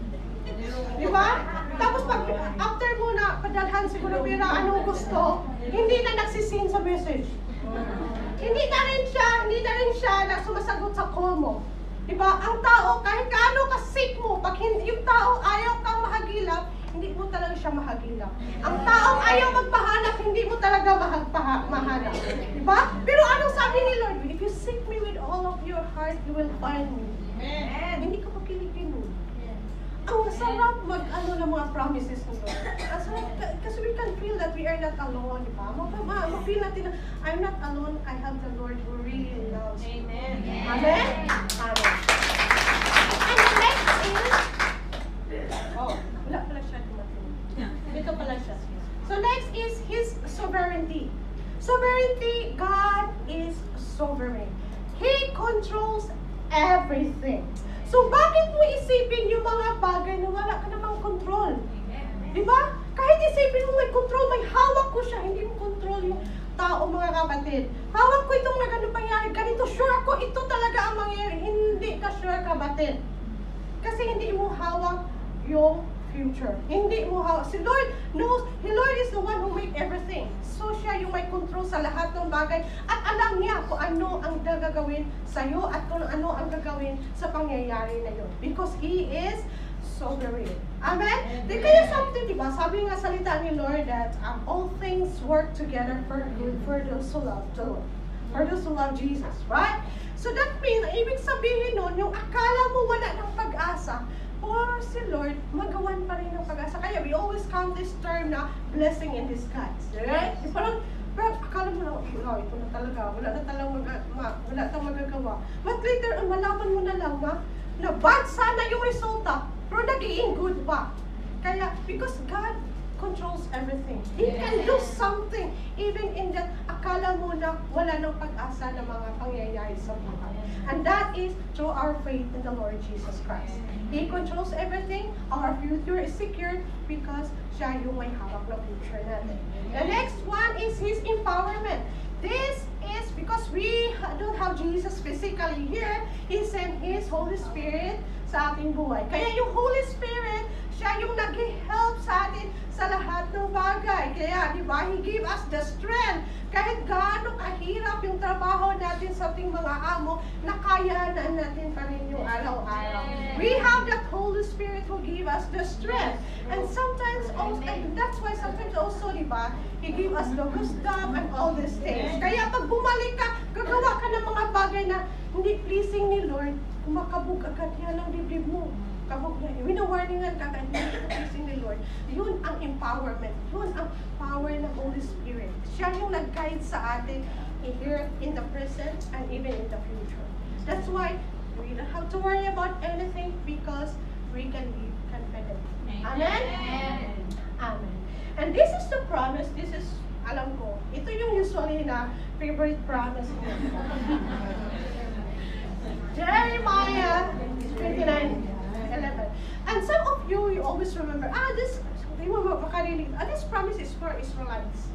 Di ba? Tapos pag after mo na padalhan siguro pera, anong gusto, hindi na nagsising sa message. Hindi na rin siya na sumasagot sa call mo. Di ba? Ang tao, kahit kaano ka-sick mo, pag hindi, yung tao ayaw kang mahagilap, hindi mo talaga siya mahagilap. Ang taong ayaw magpahanap, hindi mo talaga mahanap. Di ba? Pero anong sabi ni Lord? If you seek me with all of your heart, you will find me. Amen. Hindi ka makiligin mo. Ang sarap ng mga promises ng Lord. Ang sarap, kasi we can feel that we are not alone, di ba? Ma-feel natin na, I'm not alone, I have the Lord who really loves me. Amen. Amen? Amen. And the next is, wala pala siya dumating. Dito pala siya. So next is His sovereignty. Sovereignty, God is sovereign. He controls everything. So, bakit mo isipin yung mga bagay na wala ka namang control? Di ba? Kahit isipin mo may control, may hawak ko siya, hindi mo control yung tao, mga kapatid. Hawak ko itong pangyari, ganito, sure ako, ito talaga ang mangyari. Hindi ka sure, kapatid. Kasi hindi mo hawak yung future. Hindi mo hawak. Si Lord knows, the Lord is the one who made everything. So, siya yung may control sa lahat ng bagay. At alam niya kung ano ang gagawin sa'yo at kung ano ang gagawin sa pangyayari na yun. Because He is sovereign. Amen? Di kaya something, diba? Sabi nga salita ni Lord that all things work together for good for those who love the Lord. For those who love Jesus. Right? So that means, ibig sabihin nun, yung akala mo wala ng pag-asa, or si Lord, magawan pa rin ng pag-asa. Kaya we always count this term na blessing in disguise. Right? Parang, pero akala mo lang, ito na talaga, wala na tayong magagawa. But later, malaman mo na lang na bad sana yung resulta, pero naging good pa. Kaya, because God controls everything. He can do something even in that akala mo na wala ng pag-asa na mga pangyayari sa buhay. And that is through our faith in the Lord Jesus Christ. He controls everything. Our future is secure because siya yung may hawak ng future natin. The next one is His empowerment. This is because we don't have Jesus physically here. He sent His Holy Spirit sa ating buhay. Kaya yung Holy Spirit, siya yung nag-help sa atin sa lahat ng bagay. Kaya, di ba, He gave us the strength. Kahit gaano kahirap yung trabaho natin sa ating mga amo, nakayanan natin pa rin yung araw-araw. We have that Holy Spirit who give us the strength. And sometimes also, and that's why sometimes also, di ba, He give us the wisdom and all these things. Kaya pag bumalik ka, gagawa ka ng mga bagay na hindi pleasing ni Lord, kumakabog agad yan ang dibdib mo. Kabog na, winawarningan ka kahit hindi ka pleasing ni Lord. Yun ang empowerment. Yun ang power ng Holy Spirit. Siya yung nag-guide sa atin here in the present and even in the future. That's why we don't have to worry about anything because we can be confident. Amen? Amen. And this is the promise. This is, alam ko, ito yung usually na favorite promise ko. Jeremiah 29:11. And some of you always remember, this promise is for Israelites.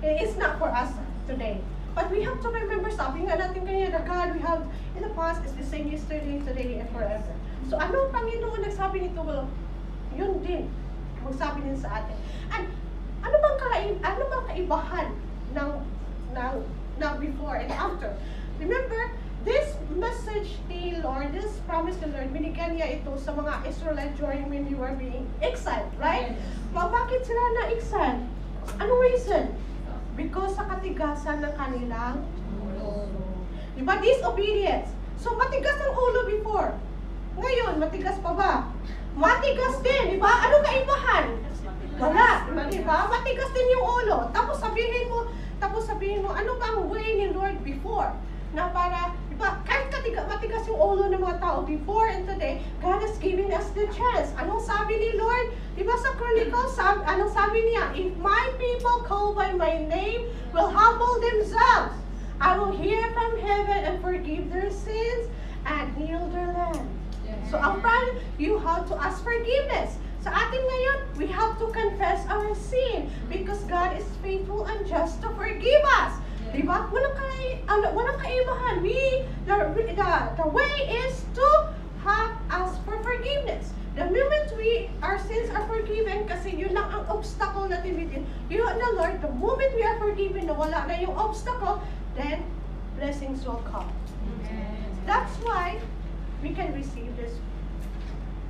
It's not for us today. But we have to remember, sabi nga natin kanina, the God we have in the past is the same yesterday, today, and forever. So ano ang Panginoon nagsabi nito? Well, yun din, magsabi din sa atin. And ano bang kaibahan ng before and after? Remember, this message message ni Lord, this promise ni Lord, binigyan niya ito sa mga Israelite during when you were being exiled, right? Bakit sila na-exile? Anong reason? Because sa katigasan ng kanilang ulo. Diba? Disobedience. So, matigas ang ulo before. Ngayon, matigas pa ba? Matigas din, diba? Anong kaibahan? Wala. Diba? Matigas din yung ulo. Tapos sabihin mo, ano ba ang way ni Lord before? Na para, diba, kahit matigas yung ulo ng mga tao before and today, God is giving us the chance. Anong sabi ni Lord? Diba sa Chronicles, anong sabi niya? If my people called by my name will humble themselves, I will hear from heaven and forgive their sins and heal their land. So, ang plan, you have to ask forgiveness. Sa atin ngayon, we have to confess our sin because God is faithful and just to forgive us. Diba? Walang kaibahan. The way is to ask for forgiveness. The moment our sins are forgiven, kasi yun lang ang obstacle natin within you and the Lord, the moment we are forgiven, na wala na yung obstacle, then blessings will come. That's why we can receive this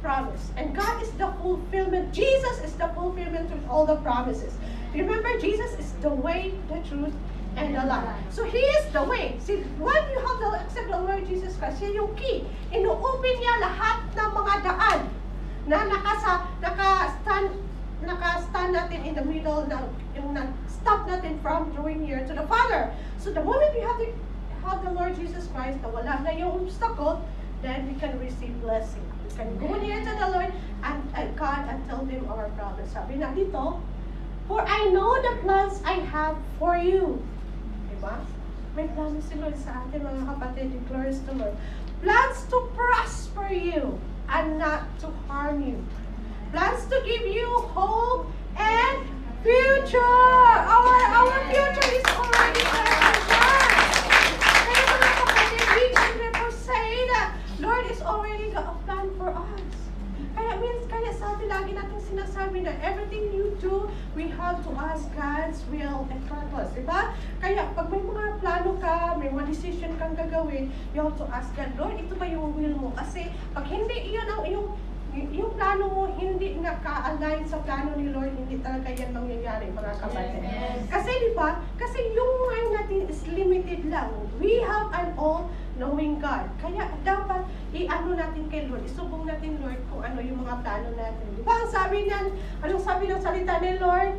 promise. And God is the fulfillment. Jesus is the fulfillment of all the promises. Remember, Jesus is the way, the truth, and the life. So He is the way. See, when you have to accept the Lord Jesus Christ, He yung key. Inu-open niya lahat ng mga daan na naka-stand natin in the middle, yung stop natin from drawing near to the Father. So the moment we have the Lord Jesus Christ, na wala na yung obstacle, then we can receive blessing. We can go near to the Lord and God and tell them our promise. Sabi na dito, for I know the plans I have for you. Diba? May plans si Lord sa atin, mga kapatid, declares the Lord. Plans to prosper you and not to harm you. Plans to give you hope and future. Our future is already set. Kaya mga kapatid, we can never say that Lord is already got a plan for us. Kaya sabi lagi natin sinasabi na everything you do, we have to ask God's will and purpose. Diba? Kaya pag may mga plano ka, may mga decision kang gagawin, you have to ask God, Lord, ito ba yung will mo? Kasi pag hindi iyon ang yung plano mo hindi naka-align sa plano ni Lord, hindi talaga yan mangyayari, mga kapatid. Kasi diba? Kasi yung mind natin is limited lang. We have an all-knowing God. Kaya dapat i-ano natin kay Lord, isubong natin Lord kung ano yung mga plano natin. Diba? Ang sabi niyan, anong sabi ng salita ni Lord?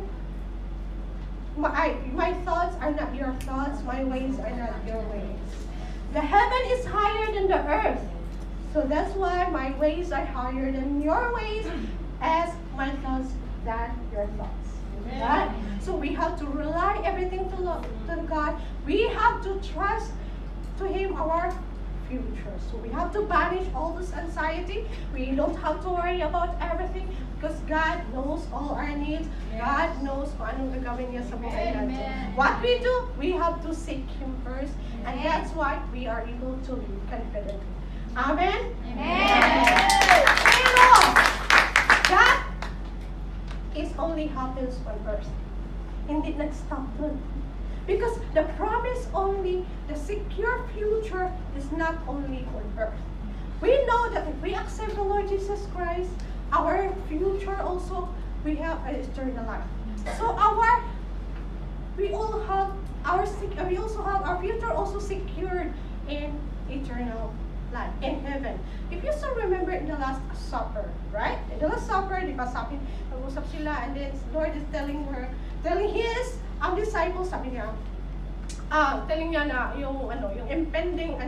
My thoughts are not your thoughts, my ways are not your ways. The heaven is higher than the earth. So that's why my ways are higher than your ways, as my thoughts than your thoughts. Right? So we have to rely everything to God. We have to trust to Him our future. So we have to banish all this anxiety. We don't have to worry about everything because God knows all our needs. God knows kung anong gagawin niya sa buhay natin. What we do, we have to seek Him first. And that's why we are able to live confidently. Amen? Pero, that is only happens on earth. Hindi nag-stop dun. Because the promise only, the secure future is not only on earth. We know that if we accept the Lord Jesus Christ, our future also, we have an eternal life. So we also have our future also secured in eternal life, in heaven. If you still remember in the Last Supper, right? In the Last Supper, di ba sabi, nag-usap sila, and then Lord is telling his disciples, sabi niya, telling niya na yung impending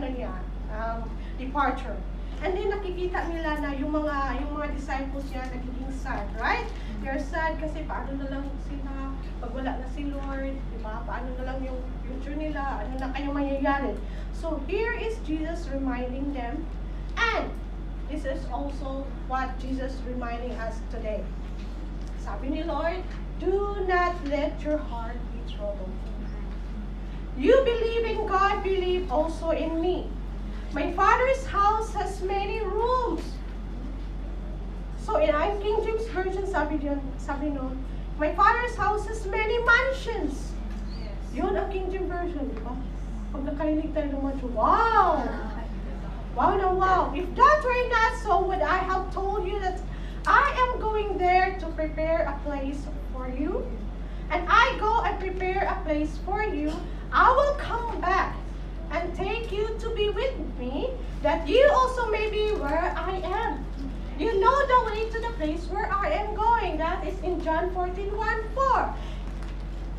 departure. And then nakikita nila na yung mga disciples niya nagiging sad, right? They're sad kasi paano na lang sila pag wala na si Lord, di ba? Paano na lang yung future nila, ano na kayong mangyayari. So here is Jesus reminding them, and this is also what Jesus reminding us today. Sabi ni Lord, do not let your heart be troubled. You believe in God, believe also in me. My Father's house has many rooms. So in King James Version, sabi nun, my Father's house has many mansions. Yun ang King James Version, di ba? Pag nakarinig tayo ng mansion, wow! Wow, now wow. If that were not so, would I have told you that I am going there to prepare a place for you? And I go and prepare a place for you. I will come back and take you to be with me, that you also may be where I am. You know the way to the place where I am going. That is in John 14:1-4.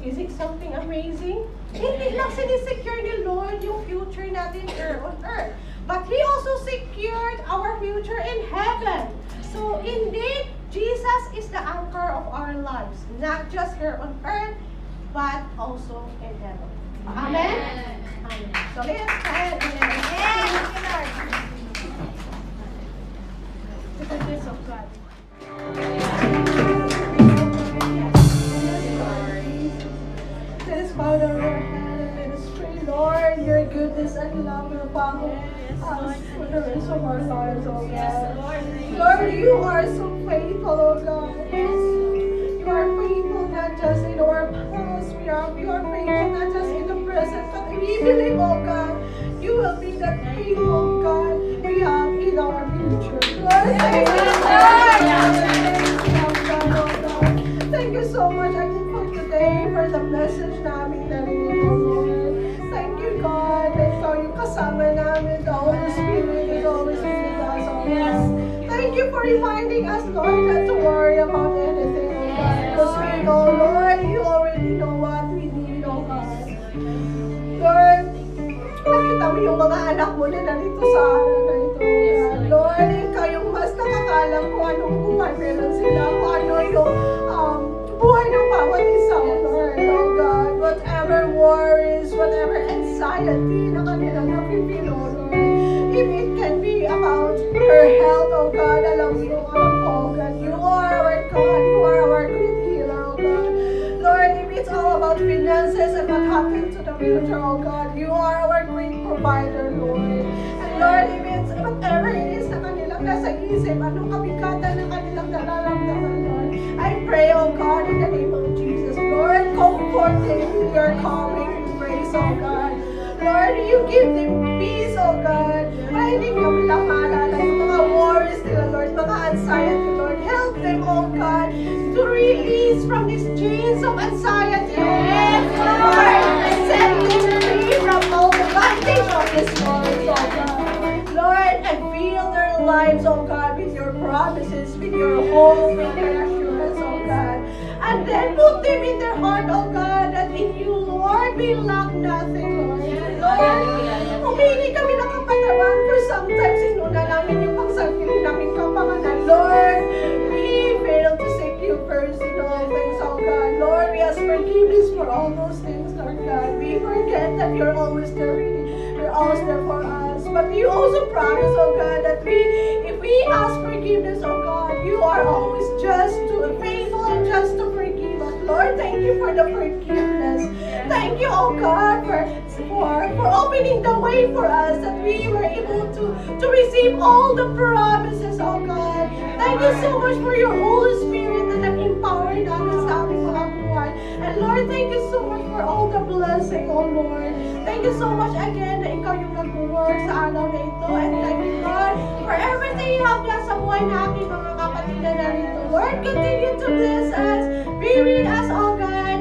Is it something amazing? Hindi lang sinisecure ni Lord yung future natin here on earth. But He also secured our future in heaven. So indeed, Jesus is the anchor of our lives. Not just here on earth, but also in heaven. Amen? Amen. So let's stand and thank you, Lord. To the grace of God. Let us bow down our head and let us pray, Lord, your goodness and love will follow us for the rest of our lives, oh God. Lord, you are so faithful, oh God. You are faithful not just in our past, you are faithful not just in the present, but we believe, oh God, you will be that faithful God we have in our future. Lord, thank you, Lord. Thank you so much again for today, for the message namin narinig mo, Lord. Thank you, God, that ikaw yung kasama namin. The Holy Spirit is always with us, oh God. Thank you for reminding us, Lord, not to worry about anything, oh God. Because we know, Lord, you already know what we need, oh God. Lord, nakita mo yung mga anak mo na narito sa araw na ito, oh God. Lord, ikaw yung mas nakakalam kung anong buhay meron sila, kung ano yung buhay ng bawat isa, oh Lord, oh God. Whatever worries, whatever anxiety na kanilang napipil, oh Lord. If it can be about her health, oh God, alam mo, oh God, you are our God, you are our great healer, oh God. Lord, if it's all about finances and what happens to the future, oh God, you are our great provider, Lord. And Lord, if it's whatever it is na kanilang nasa isip, anong kabigatan na kanilang nararamdaman, Lord, I pray, oh God, in the name of Jesus, Lord, comfort them with your calming embrace, oh God. Lord, you give them peace, oh God. Ay, hindi nyo lang maalala yung mga worries nila, Lord, mga anxiety, Lord. Help them, oh God, to release from these chains of anxiety, oh God. Lord, set them free from all the bondage of this world, oh God. Lord, and fill their lives, oh God, with your promises, with your hope, with your assurance, oh God. And then put them in their heart, oh God, that in you, Lord, we lack nothing, Lord. Lord, humingi kami ng kapatawaran for sometimes inuna namin yung pagsarili namin kapangalan. Lord, we fail to seek you first in all things, oh God. Lord, we ask forgiveness for all those things, Lord God. We forget that you're always there, you're always there for us. But you also promise, oh God, that if we ask forgiveness, oh God, you are always faithful and just to forgive us. Lord, thank you for the forgiveness. Thank you, oh God, for opening the way for us that we were able to receive all the promises, oh God. Thank you so much for your Holy Spirit that empowering namin sa aming mga buhay. And Lord, thank you so much for all the blessing, oh Lord. Thank you so much again na ikaw yung nag-work sa araw na ito. And thank you, Lord, for everything you have done sa buhay na aking mga kapatid na narito. Lord, continue to bless us. Be with us, oh God.